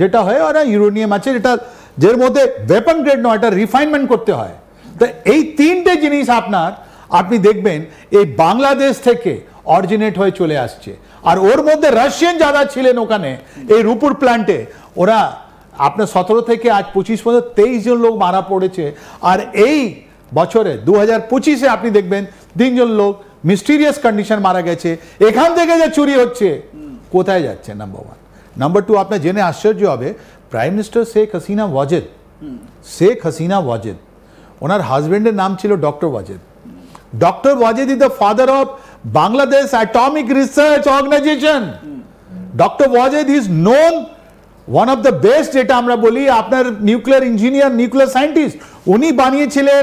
যেটা হয় ওরা ইউরেনিয়াম আছে যেটা যের মধ্যে ওয়েপন গ্রেড নয়, এটা রিফাইনমেন্ট করতে হয়। তো এই তিনটে জিনিস আপনি দেখবেন এই বাংলাদেশ থেকে অরিজিনেট হয়ে চলে আসছে। আর ওর মধ্যে রাশিয়ান যারা ছিলেন ওখানে এই রূপুর প্ল্যান্টে, ওরা আপনার 17 থেকে আজ 25 পর্যন্ত 23 জন লোক মারা পড়েছে। আর এই বছরে 2025-এ আপনি দেখবেন 3 জন লোক মিস্টিরিয়াস কন্ডিশন মারা গেছে। এখান থেকে যে চুরি হচ্ছে কোথায় যাচ্ছে, নাম্বার 1। নাম্বার 2, আপনার জেনে আশ্চর্য হবে প্রাইম মিনিস্টার শেখ হাসিনা ওয়াজেদ, ওনার হাজবেন্ডের নাম ছিল doctor Wazed. Doctor Wazed is the father of Bangladesh atomic research organisation. Doctor Wazed is known one of the best, যেটা আমরা বলি আপনার নিউক্লিয়ার ইঞ্জিনিয়ার, নিউক্লিয়ার সায়েন্টিস্ট। উনি বানিয়েছিলেন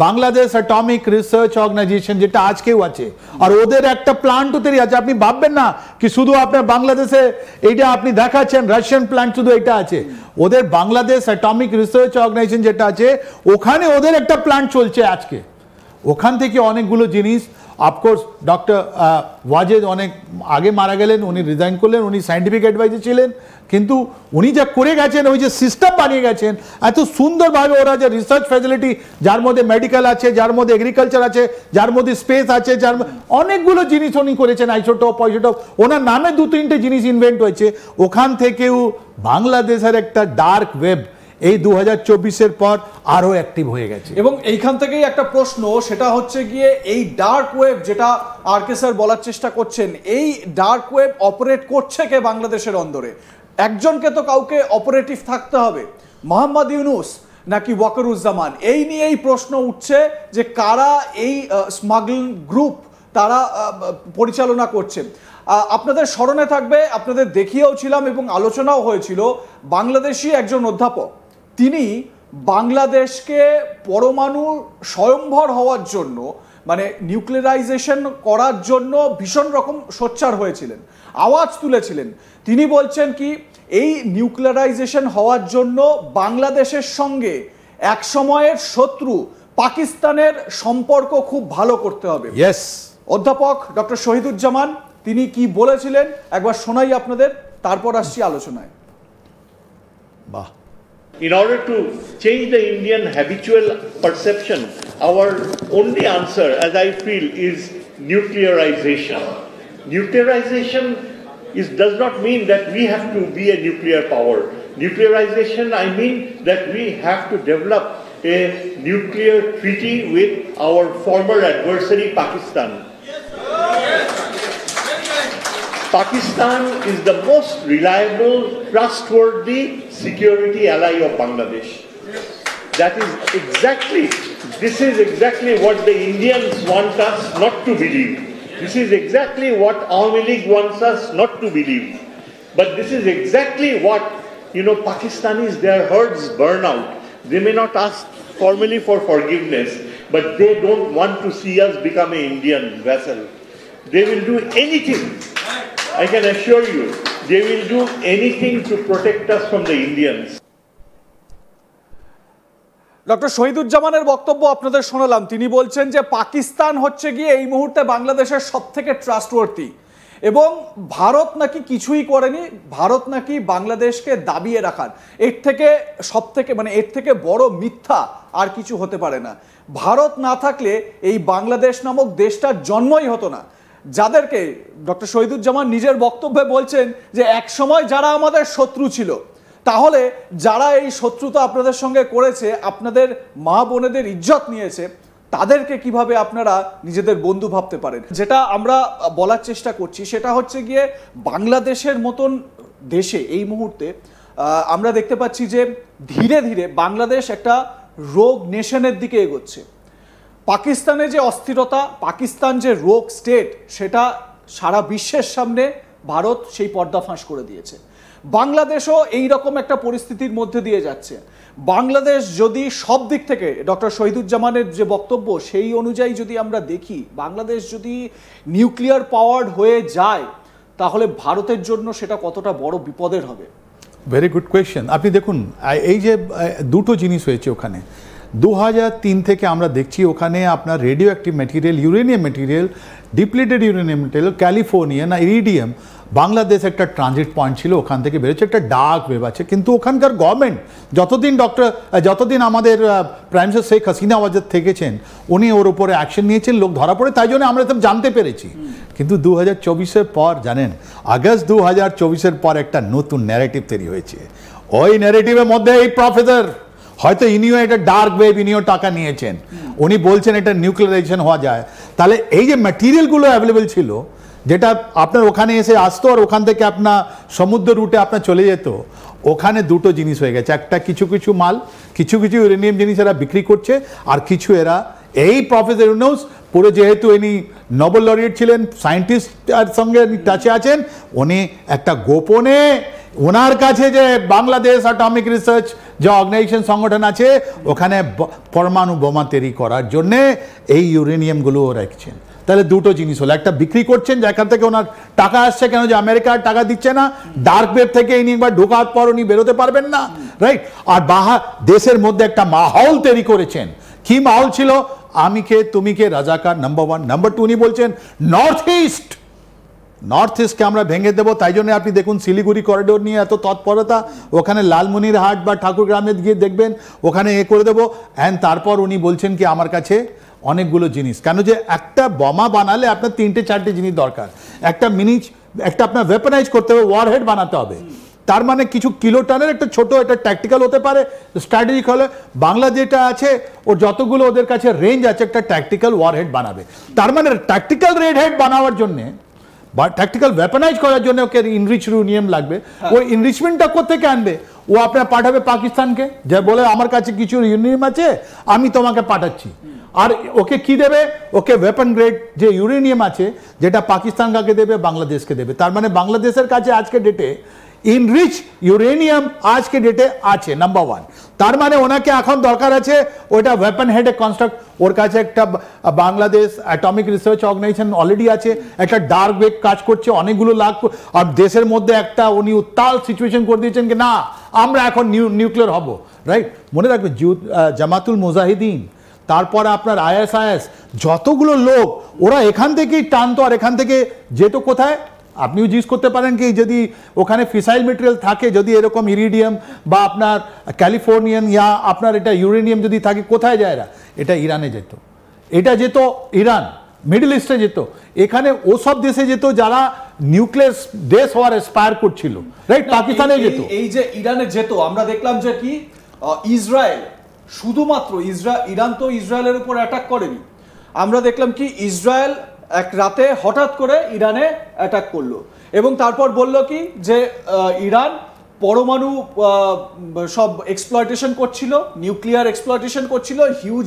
বাংলাদেশ অ্যাটমিক রিসার্চ অর্গানাইজেশন, যেটা আজকেও আছে। আর ওদের একটা প্ল্যান্টও তৈরি আছে। আপনি ভাববেন না কি শুধু আপনার বাংলাদেশে এইটা আপনি দেখাচ্ছেন রাশিয়ান প্ল্যান্ট শুধু এটা আছে। ওদের বাংলাদেশ অ্যাটমিক রিসার্চ অর্গানাইজেশন যেটা আছে ওখানে ওদের একটা প্ল্যান্ট চলছে আজকে। ওখান থেকে অনেকগুলো জিনিস, অফকোর্স ডক্টর ওয়াজেদ অনেক আগে মারা গেলেন, উনি রিজাইন করলেন, উনি সায়েন্টিফিক অ্যাডভাইজার ছিলেন। কিন্তু উনি যা করে গেছেন, ওই যে সিস্টেম বানিয়ে গেছেন এত সুন্দরভাবে, ওরা যে রিসার্চ ফ্যাসিলিটি যার মধ্যে মেডিকেল আছে, যার মধ্যে এগ্রিকালচার আছে, যার মধ্যে স্পেস আছে, যার অনেকগুলো জিনিস উনি করেছেন, আইসোটপ পয়সোটপ, ওনার নামে 2-3টে জিনিস ইনভেন্ট হয়েছে। ওখান থেকেও বাংলাদেশের একটা ডার্ক ওয়েব এই 2024-এর পর আরো অ্যাক্টিভ হয়ে গেছে। এবং এইখান থেকেই একটা প্রশ্ন, সেটা হচ্ছে গিয়ে এই ডার্ক ওয়েব যেটা আর কে স্যার বলার চেষ্টা করছেন, এই ডার্ক ওয়েব অপারেট করছে কে বাংলাদেশের অন্দরে? একজনকে তো কাউকে অপারেটিভ থাকতে হবে, মোহাম্মদ ইউনুস নাকি ওয়াকারুজ্জামান? এই নিয়েই প্রশ্ন উঠছে যে কারা এই স্মাগলিং গ্রুপ তারা পরিচালনা করছে। আপনাদের স্মরণে থাকবে, আপনাদের দেখিয়েও ছিলাম এবং আলোচনাও হয়েছিল, বাংলাদেশি একজন অধ্যাপক, তিনি বাংলাদেশকে পরমাণু স্বয়ংভর হওয়ার জন্য, মানে নিউক্লিয়ারাইজেশন করার জন্য ভীষণ রকম সোচ্চার হয়েছিলেন, আওয়াজ তুলেছিলেন। তিনি বলছেন কি এই নিউক্লিয়ারাইজেশন হওয়ার জন্য বাংলাদেশের সঙ্গে এক সময়ের শত্রু পাকিস্তানের সম্পর্ক খুব ভালো করতে হবে। ইয়েস, অধ্যাপক ডক্টর শহীদুজ্জামান তিনি কি বলেছিলেন একবার শোনাই আপনাদের, তারপর আসছি আলোচনায়। বাহ। In order to change the Indian habitual perception, our only answer, as I feel, is nuclearization. Nuclearization does not mean that we have to be a nuclear power. Nuclearization, I mean that we have to develop a nuclear treaty with our former adversary, Pakistan. Pakistan is the most reliable, trustworthy security ally of Bangladesh. This is exactly what the Indians want us not to believe. This is exactly what Awami League wants us not to believe. But this is exactly what, Pakistanis, their herds burn out. They may not ask formally for forgiveness, but they don't want to see us become an Indian vassal. They will do anything. I can assure you, they will do anything to protect us from the Indians. Doctor শহীদুজ্জামানের বক্তব্য আপনাদের শোনালাম। তিনি বলছেন যে পাকিস্তান হচ্ছে গিয়ে এই মুহূর্তে বাংলাদেশের সবথেকে ট্রাস্টওয়ার্থি, এবং ভারত নাকি কিছুই করেনি, ভারত নাকি বাংলাদেশকে দাবিয়ে রাখার, এর থেকে বড় মিথ্যা আর কিছু হতে পারে না। ভারত না থাকলে এই বাংলাদেশ নামক দেশটার জন্মই হতো না। যাদেরকে ডক্টর শহীদুজ্জামান নিজের বক্তব্যে বলছেন যে এক সময় যারা আমাদের শত্রু ছিল, তাহলে যারা এই শত্রুতা আপনাদের সঙ্গে করেছে, আপনাদের মা বোনেদের ইজ্জত নিয়েছে, তাদেরকে কিভাবে আপনারা নিজেদের বন্ধু ভাবতে পারেন? যেটা আমরা বলার চেষ্টা করছি সেটা হচ্ছে গিয়ে বাংলাদেশের মতন দেশে এই মুহূর্তে আমরা দেখতে পাচ্ছি যে ধীরে ধীরে বাংলাদেশ একটা রোগ নেশনের দিকে এগোচ্ছে। পাকিস্তানে যে অস্থিরতা, পাকিস্তান যে রোগ স্টেট, সেটা সারা বিশ্বের সামনে ভারত সেই পর্দা ফাঁস করে দিয়েছে। বাংলাদেশও এই রকম একটা পরিস্থিতির মধ্যে দিয়ে যাচ্ছে। বাংলাদেশ যদি সব দিক থেকে ডক্টর শহীদুজ্জামানের যে বক্তব্য সেই অনুযায়ী যদি আমরা দেখি, বাংলাদেশ যদি নিউক্লিয়ার পাওয়ার্ড হয়ে যায়, তাহলে ভারতের জন্য সেটা কতটা বড় বিপদের হবে? Very good question. আপনি দেখুন, এই যে দুটো জিনিস হয়েছে ওখানে, 2003 থেকে আমরা দেখছি ওখানে আপনার radio active material, uranium material, depleted uranium material, californium, iridium, Bangladesh একটা ট্রানজিট পয়েন্ট ছিল, ওখান থেকে বেরোচ্ছে একটা ডার্ক ওয়েভ আছে। কিন্তু ওখানকার গভর্নমেন্ট যতদিন আমাদের প্রাইম মিনিস্টার শেখ হাসিনা ওয়াজেদ থেকেছেন, উনি ওর উপরে অ্যাকশন নিয়েছেন, লোক ধরা পড়ে, তাই জন্য আমরা সব জানতে পেরেছি। কিন্তু 2024-এর পর জানেন, আগস্ট 2024-এর পর একটা নতুন ন্যারেটিভ তৈরি হয়েছে। ওই ন্যারেটিভের মধ্যে এই প্রফেসর হয়তো ইনিও একটা ডার্ক ওয়েভ, ইনিও টাকা নিয়েছেন, উনি বলছেন এটা নিউক্লিয়ারাইজেশন হওয়া যায়। তাহলে এই যে ম্যাটেরিয়ালগুলো অ্যাভেলেবেল ছিল, যেটা আপনার ওখানে এসে আসতো আর ওখান থেকে আপনার সমুদ্র রুটে আপনার চলে যেত, ওখানে দুটো জিনিস হয়ে গেছে। একটা কিছু কিছু মাল, কিছু ইউরেনিয়াম জিনিস এরা বিক্রি করছে, আর কিছু এরা এই প্রফেসর ইউনুস পুরো, যেহেতু ইনি নোবেল লরিয়েট ছিলেন, সায়েন্টিস্টের সঙ্গে টাচে আছেন, উনি একটা গোপনে ওনার কাছে যে বাংলাদেশ অ্যাটমিক রিসার্চ যে অর্গানাইজেশন সংগঠন আছে, ওখানে পরমাণু বোমা তৈরি করার জন্যে এই ইউরেনিয়ামগুলো রাখছেন। তাহলে দুটো জিনিস হলো, একটা বিক্রি করছেন যেখান থেকে ওনার টাকা আসছে, কেন যে আমেরিকার টাকা দিচ্ছে না, ডার্ক ওয়েব থেকে ইনি একবার ঢোকার পর উনি বেরোতে পারবেন না, রাইট? আর দেশের মধ্যে একটা মাহল তৈরি করেছেন। কি মাহল ছিল? আমি কে তুমি কে রাজাকার, নাম্বার 1। নাম্বার 2, উনি বলছেন নর্থ ইস্টকে আমরা ভেঙে দেবো। তাই জন্য আপনি দেখুন শিলিগুড়ি করিডোর নিয়ে এত তৎপরতা, ওখানে লালমনিরহাট বা ঠাকুরগ্রামে গিয়ে দেখবেন ওখানে করে দেবো। অ্যান্ড তারপর উনি বলছেন কি আমার কাছে অনেকগুলো জিনিস, কেন যে একটা বোমা বানালে আপনার 3-4টে জিনিস দরকার। একটা আপনার ওয়েপনাইজ করতে হবে, ওয়ারহেড বানাতে হবে। তার মানে কিছু কিলোটনের একটা ছোট, একটা ট্যাকটিক্যাল হতে পারে, স্ট্র্যাটেজিক হলে। বাংলা যেটা আছে ওর যতগুলো ওদের কাছে রেঞ্জ আছে, একটা ট্যাকটিক্যাল ওয়ারহেড বানাবে। তার মানে ট্যাকটিক্যাল রেডহেড বানাবার জন্যে বা ট্যাকটিক্যাল ওয়েপনাইজ করার জন্য ওকে ইনরিচ ইউরেনিয়াম লাগবে। ওই ইনরিচমেন্টটা কোথেকে আনবে? ও আপনার পাঠাবে পাকিস্তানকে, যে বলে আমার কাছে কিছু ইউরেনিয়াম আছে, আমি তোমাকে পাঠাচ্ছি। আর ওকে কি দেবে? ওকে ওয়েপন গ্রেড যে ইউরেনিয়াম আছে, যেটা পাকিস্তান কাকে দেবে, বাংলাদেশকে দেবে। তার মানে বাংলাদেশের কাছে আজকে ডেটে ইনরিচ ইউরেনিয়াম আজকে ডেটে আছে, নাম্বার 1। তার মানে ওনাকে এখন দরকার আছে ওটা ওয়েপন হেডে কনস্ট্রাক্ট। ওর কাছে একটা Bangladesh atomic research organisation already আছে, একটা ডার্ক ওয়েব কাজ করছে অনেকগুলো লাখ। আর দেশের মধ্যে একটা উনি উত্তাল সিচুয়েশন করে দিয়েছেন কি না আমরা এখন নিউক্লিয়ার হব, রাইট? মনে রাখবে জামাতুল মুজাহিদিন, তারপর আপনার ISIS, যতগুলো লোক ওরা এখান থেকেই টানতো আর এখান থেকে যেত কোথায়? আপনিও জিজ্ঞেস করতে পারেন কি যদি ওখানে ফিসাইল মেটেরিয়াল থাকে, যদি এরকম ইরিডিয়াম বা আপনার ক্যালিফোর্নিয়ান ইয়া আপনার এটা ইউরেনিয়াম যদি থাকে, কোথায় যায় এরা? এটা ইরানে যেত, এটা যেত ইরান, মিডল ইস্টে যেত, এখানে ওসব দেশে যেত যারা নিউক্লিয়ার দেশ হওয়ার এসপায়ার করছিল, রাইট? পাকিস্তানে যেত। এই যে ইরানে যেত, আমরা দেখলাম যে কি ইসরায়েল, শুধুমাত্র ইরান তো ইসরায়েলের উপর অ্যাটাক করেনি। আমরা দেখলাম কি ইসরায়েল এক রাতে হঠাৎ করে ইরানে অ্যাটাক করলো এবং তারপর বলল কি যে ইরান পরমাণু সব এক্সপ্লয়টেশন করছিল, নিউক্লিয়ার এক্সপ্লয়টেশন করছিল, হিউজ